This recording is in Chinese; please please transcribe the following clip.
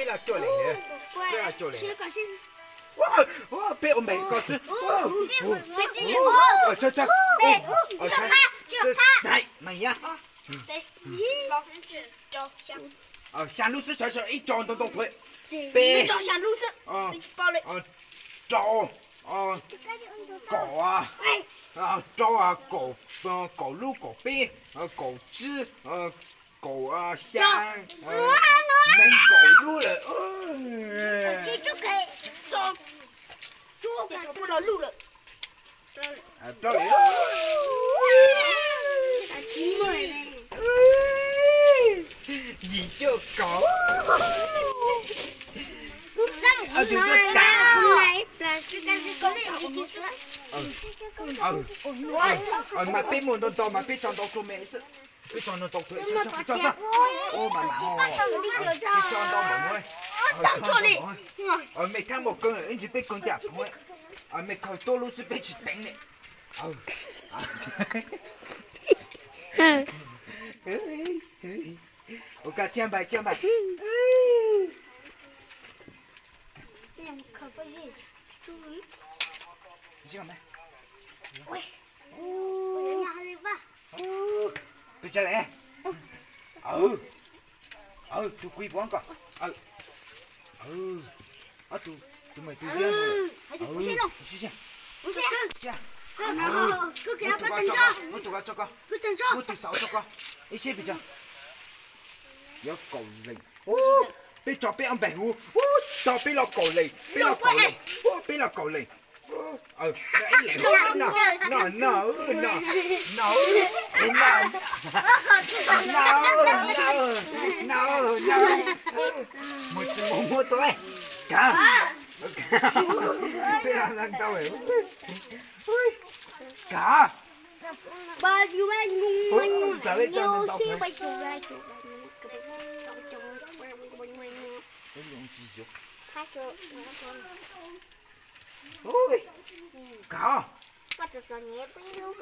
被了叫来了，被了叫来。先搞先。哇，被我没搞死。别急，这，就他，来，没呀。对，老师叫香。香露是小小一张都会。别找香露是。包嘞。找狗啊。找啊狗，狗鹿狗鳖，狗子，狗啊香，能狗鹿了。这就可以上，就不了路了。到了。你就搞。就是打。嘛别摸到嘛别撞到口没事，别撞到口，撞上。妈妈别撞到门外。撞错了。没看我跟人一起被跟掉，没看多路是被去顶的。我讲讲吧。可不是，你去干嘛？喂，你好嘞吧？别下来。都鬼帮个。都没都这样。不行了，谢谢。不行。下。我给他把灯照。我读个这个。我灯照。我读少这个。一些比较。有狗类。被抓被安白虎。抓被了狗类。被了狗类。被了狗类。no，冇對，搞，俾人撚到嚟，搞，把油碗用，牛先把油碗用。用雞肉，他說，搞，我就做你不用個。